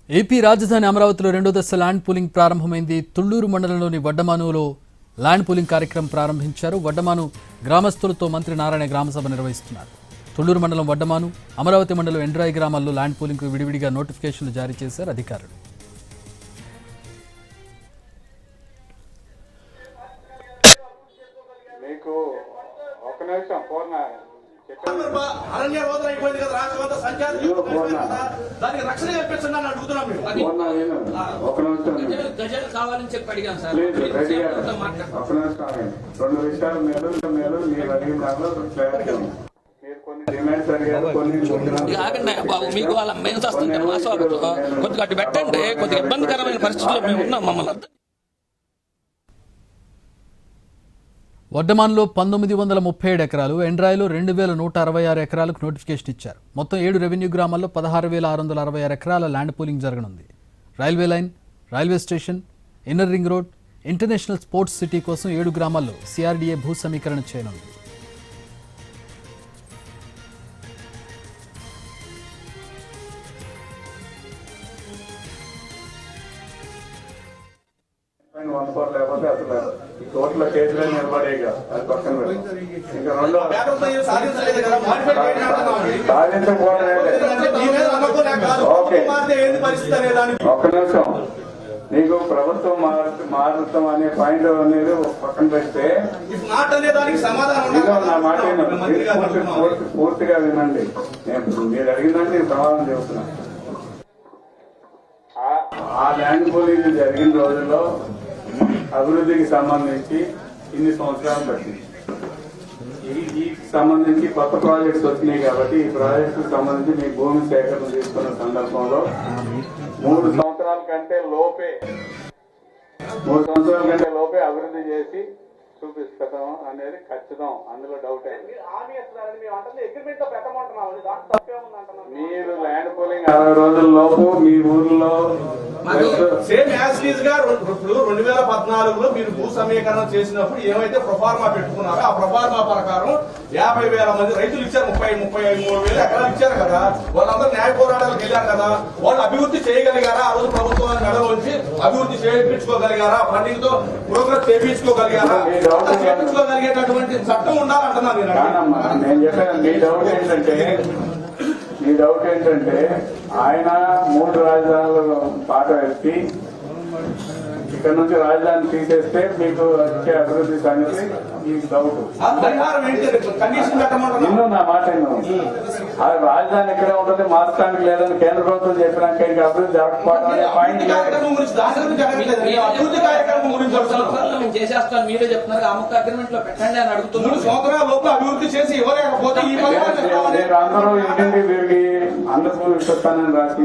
AP రాజధాని అమరావతిలో రెండో దశ ల్యాండ్ పూలింగ్ ప్రారంభమైంది. తుళ్లూరు మండలంలోని వడ్డమానులో ల్యాండ్ పూలింగ్ కార్యక్రమం ప్రారంభించారు. వడ్డమాను గ్రామస్తులతో మంత్రి నారాయణ గ్రామసభ నిర్వహిస్తున్నారు. తుళ్లూరు మండలం వడ్డమాను, అమరావతి మండలం ఎండ్రాయి గ్రామాల్లో ల్యాండ్ పూలింగ్కు విడివిడిగా నోటిఫికేషన్లు జారీ చేశారు అధికారులు. అరణ్య రోదన అయిపోయింది కదా, రాష్ట్రమంతా సంచారం దానికి రక్షణ కల్పించండి అని అడుగుతున్నాం. గజలు కావాలని చెప్పి అడిగాం సార్. బాబు మీకు వాళ్ళ మేము వస్తుంటే మా స్వాగతం కొద్దిగా అటు పెట్టండి. కొద్దిగా ఇబ్బందికరమైన పరిస్థితుల్లో మేము ఉన్నాం. మమ్మల్ని వడ్డమాన్లో 1937 ఎకరాలు, ఎండ్రాయిలో 2166 ఎకరాలకు నోటిఫికేషన్ ఇచ్చారు. మొత్తం 7 రెవెన్యూ గ్రామాల్లో 16,666 ఎకరాల ల్యాండ్ పూలింగ్ జరగనుంది. Railway line, railway station, inner ring road, international sports city కోసం 7 గ్రామాల్లో సిఆర్డీఏ భూ సమీకరణ చేయనుంది. లేకపోతే అసలు కోట్ల కేసులే నిలబడేగా అది పక్కన ఇంకా రెండో ఒక్క నిమిషం, నీకు ప్రభుత్వం మారుతాం అనే పాయింట్ అనేది పక్కన పెడితే నా మాట పూర్తిగా వినండి. మీరు అడిగిందని నేను సమాధానం చెబుతున్నా. ఆ ల్యాండ్ పూలింగ్ జరిగిన రోజుల్లో అభివృద్ధికి సంబంధించి ఇన్ని సంవత్సరాలు పట్టింది. ఈ సంబంధించి కొత్త ప్రాజెక్ట్స్ వచ్చినాయి కాబట్టి ఈ ప్రాజెక్టుకు సంబంధించి మీ భూమి సేకరణ తీసుకున్న సందర్భంలో 3 సంవత్సరాల కంటే లోపే అభివృద్ధి చేసి చూపిస్తాం అనేది ఖచ్చితం. అందులో డౌట్ మీరు ల్యాండ్ పూలింగ్ 60 రోజుల లోపు మీ ఊర్లో సేమ్ యాజ్ గా ఇప్పుడు 2014లో మీరు భూ సమీకరణ చేసినప్పుడు ఏమైతే ప్రొఫార్మా పెట్టుకున్నారో ఆ ప్రొఫార్మా ప్రకారం 50,000 మంది రైతులు ఇచ్చారు. 33,000 ఎకరాలు ఇచ్చారు కదా. వాళ్ళందరూ న్యాయ పోరాటాలకు వెళ్ళారు కదా. వాళ్ళు అభివృద్ధి చేయగలిగారా? ఆ రోజు ప్రభుత్వాన్ని మెడలోంచి అభివృద్ధి చేయించుకోగలిగారా? ఫండింగ్ తో ప్రోగ్రెస్ చేయించుకోగలిగారా? చేయించుకోగలిగేటటువంటి చట్టం ఉండాలంటున్నాను నేను చెప్పాను. మీ డౌట్ ఏంటంటే ఆయన 3 రాజధానులు పాట వేసి ఇక్కడ నుంచి రాజధాని తీసేస్తే మీకు వచ్చే అభివృద్ధి సంగతి మీకు డౌట్. నిన్ను నా మాట అది రాజధాని ఇక్కడే ఉంటుంది, మార్చడానికి లేదని కేంద్ర ప్రభుత్వం చెప్పినాక ఇంకా అభివృద్ధి జరగకపోవడం అనే పాయింట్ చేసేస్తాను. మీరే చెప్తున్నారు అమ్మక అగ్రిమెంట్ లో పెట్టండి అని అడుగుతున్నారు. 3 సంవత్సరాల లోపు అభివృద్ధి చేసి ఇవ్వలేకపోతే మీరు అందరూ ఇంటింటి తిరిగి అందరూ ఇస్తానని రాసి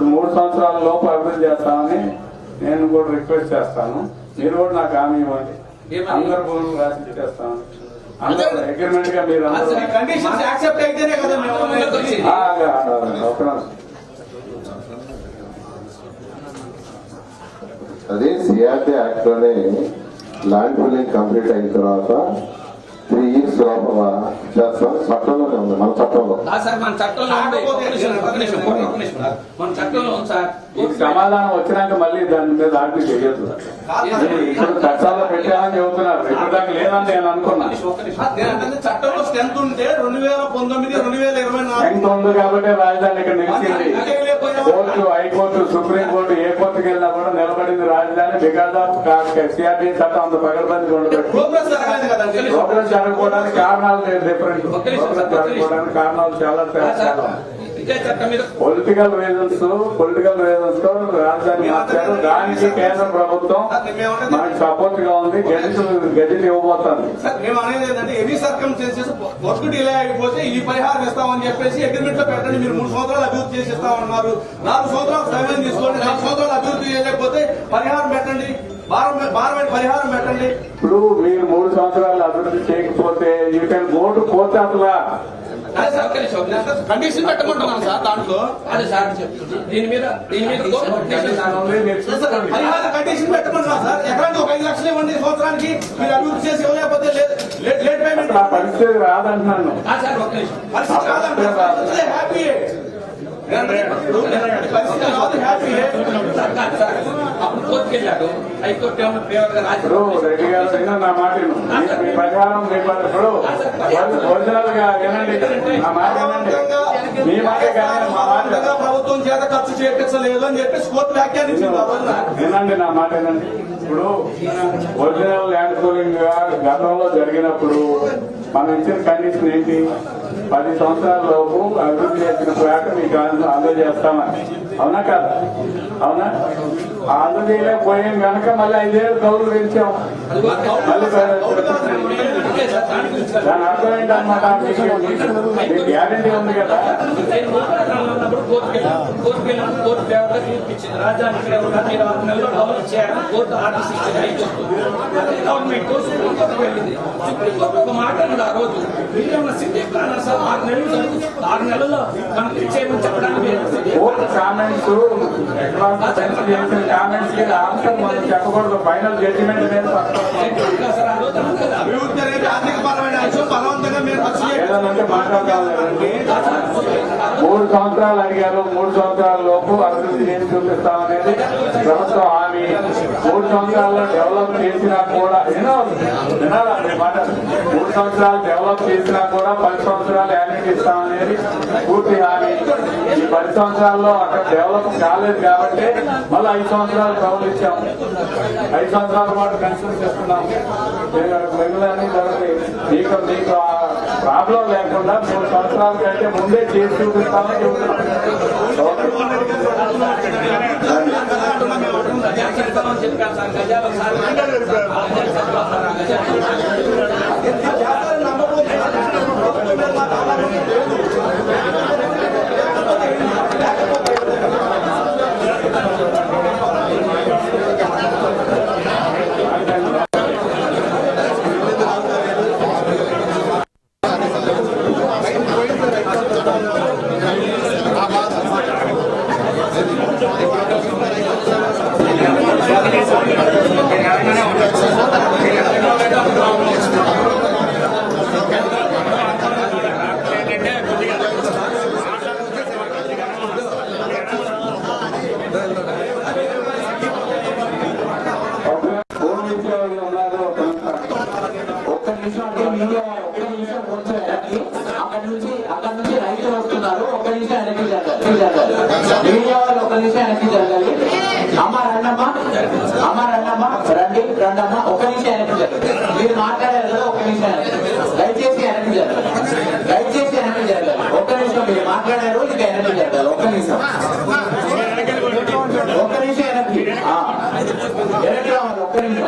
3 సంవత్సరాల లోపు అభివృద్ధి చేస్తామని నేను కూడా రిక్వెస్ట్ చేస్తాను. మీరు కూడా నాకు హామీ ఇవ్వండి. అందరు భూములు రాసి చేస్తాను. అందరూ అగ్రిమెంట్ గా మీరు అదే సిఆర్టీ యాక్ట్ లోనే ల్యాండ్ పూలింగ్ కంప్లీట్ అయిన తర్వాత 3 years లోపల చేస్తాం. చట్టంలోనే ఉంది, మన చట్టంలో. సమాధానం వచ్చినాక మళ్ళీ దాని మీద ఆర్గ్యూ చేయొద్దు. ఇప్పుడు చట్టాల్లో పెట్టామని చెబుతున్నారు. ఇప్పుడు దాకా లేదని నేను అనుకున్నాను. చట్టంలో స్ట్రెంత్ ఉంటే 2019, 2024 స్ట్రెంత్ ఉంది కాబట్టి రాజధాని ఇక్కడ నిలిచింది. కోర్టు, హైకోర్టు, సుప్రీంకోర్టు ఏ కోర్టుకు వెళ్ళినా కూడా నిలబడింది రాజధాని. బికాస్ ఆఫ్ సిఆర్టీ చట్టం అంత పగడబంది ఉండదు. ప్రోగ్రెస్ జరగకపోవడానికి కారణాలు డిఫరెంట్. జరగకపోవడానికి కారణాలు చాలా పొలిటికల్ రీజన్స్ తో రాజధాని మార్చారు. దానికి కేంద్ర ప్రభుత్వం మనకి సపోర్ట్ గా ఉంది. గెజిట్ ఇవ్వబోతుంది. మేము అనేది ఏంటంటే ఎనీ సర్కమ్స్టెన్సెస్ వర్క్ డిలే అయిపోతే ఈ పరిహారం ఇస్తామని చెప్పేసి అగ్రిమెంట్ లో పెట్టండి. మీరు 3 సంవత్సరాలు అభివృద్ధి చేసి ఇస్తామన్నారు. 4 సంవత్సరాలు సమయం తీసుకోండి. 4 సంవత్సరాలు అభివృద్ధి చేయలేకపోతే పరిహారం పెట్టండి. భారమైన పరిహారం పెట్టండి. ఇప్పుడు మీరు 3 సంవత్సరాలు అభివృద్ధి చేయకపోతే you can go to court. అసలు అదే సార్ ఒక్క నిమిషం, ఒక్క నిమిషం. కండిషన్ పెట్టమంటున్నాను సార్ దాంట్లో. అదే సార్ చెప్తుంది. దీని మీద పరిహార కండిషన్ పెట్టమంటున్నాను సార్. ఎకరానికి ఒక 5 లక్షలు ఇవ్వండి సంవత్సరానికి, మీరు అభివృద్ధి చేసి ఇవ్వలేకపోతే లేట్ పేమెంట్. ఆ పరిస్థితి రాదంటున్నాను. సార్ ఒక్క నిమిషం. పరిస్థితి కాదంటే హ్యాపీ పరిస్థితి కాదు, హ్యాపీ. అప్పుడు కోర్టుకు వెళ్ళాడు, హైకోర్టు ఏమన్నా ఫేవర్గా రాసి ఇప్పుడు రెడ్డి గారు విన్న నా మాట విను. మీ ప్రకారం మీ ఇప్పుడు ఒరిజినల్ గా వినండి, నా మాట వినండి. మీ మాట కానీ మా మాట ప్రభుత్వం చేత ఖర్చు చేయించలేదు అని చెప్పేసి కోర్టు వ్యాఖ్యానించింది. వినండి, నా మాట వినండి. ఇప్పుడు ఒరిజినల్ ల్యాండ్ పూలింగ్ గతంలో జరిగినప్పుడు మనం ఇచ్చిన కండిషన్ ఏంటి? 10 సంవత్సరాల లోపు అభివృద్ధి చేసిన ప్లాట్ మీకు అందజేస్తామని. అవునా కాదు? అవునా? అందజేయలేకపోయాం కనుక మళ్ళీ 5 ఏళ్ళు కౌలు పెంచాం. మళ్ళీ దాని అర్థం ఏంటన్నమాట? మీకు గ్యారంటీ ఉంది కదా. కోర్టు ఫేవర్గా తీర్పిచ్చింది. రాజధాని ఇక్కడ ఉన్న 26 నెలల్లో డెవలప్ చేయాలని కోర్టు ఆర్డర్స్ ఇచ్చింది హైకోర్టు. గవర్నమెంట్ సుప్రీం కోర్టుకు వెళ్ళింది. సుప్రీం కోర్టు ఒక మాట అన్నది ఆ రోజు, మీరేమన్నా సిటీ ప్లానర్ సార్ 6 నెలల్లో కంప్లీట్ చేయమని చెప్పడానికి కామెంట్స్ చేసిన కామెంట్స్ కి ఆన్సర్ మనం చెప్పకూడదు. ఫైనల్ జడ్జిమెంట్ మీద అభివృద్ధి అనేది ఆర్థిక పరమైన అంశం. బలవంతంగా మీరు ఖర్చు ఏదంటే మాట్లాడతామండి. 3 సంవత్సరాలు అడిగారు, 3 సంవత్సరాల లోపు అభివృద్ధి చేసి చూపిస్తామనేది ప్రభుత్వం హామీ. 3 సంవత్సరాల్లో డెవలప్ చేసినా కూడా వినాలా మీ మాట? 3 సంవత్సరాలు డెవలప్ చేసినా కూడా 10 సంవత్సరాలు యాన్యుటీ ఇస్తామనేది పూర్తి హామీ. ఈ 10 సంవత్సరాల్లో అక్కడ డెవలప్ కాలేదు కాబట్టి మళ్ళీ 5 సంవత్సరాలు కౌలు ఇచ్చాం. 5 సంవత్సరాల పాటు కన్సిడర్ చేస్తున్నాం. మిగిలిన మీకు ప్రాబ్లం లేకుండా 3 సంవత్సరాల కంటే ముందే చేసి చూపిస్తామని చెబుతున్నాం. చెప్పాను సార్, గజాల సార్ అక్కడ నుంచి రైతులు వస్తున్నారు. ఒక నిమిషం వెనక్కి జరగాలి. మీడియా వాళ్ళు ఒక నిమిషం వెనక్కి జరగాలి. అమ్మ రండమ్మా, అమ్మ రండమ్మా, రండమ్మా, ఒక నిమిషం వెనక్కి జరగాలి. మీరు మాట్లాడారు కదా, ఒక నిమిషం దయచేసి వెనక్కి జరగాలి. దయచేసి వెనక్కి జరగాలి. ఒక్క నిమిషం మీరు మాట్లాడారు, ఇంకా వెనక్కి జరగాలి. ఒక్క నిమిషం వెనక్కి వెనక్కి రావాలి. ఒక్క నిమిషం.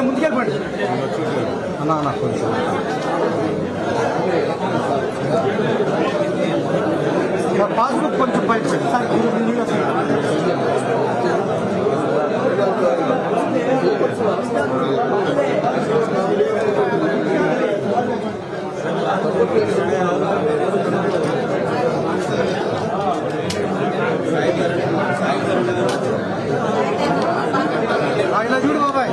ముందుకెళ్ళండి అన్న కొంచెం పాస్బుక్ కొంచెం పైకి ఇలా చూడు బాబాయ్.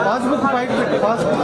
పాస్బుక్ బయట పెట్టి పాస్బుక్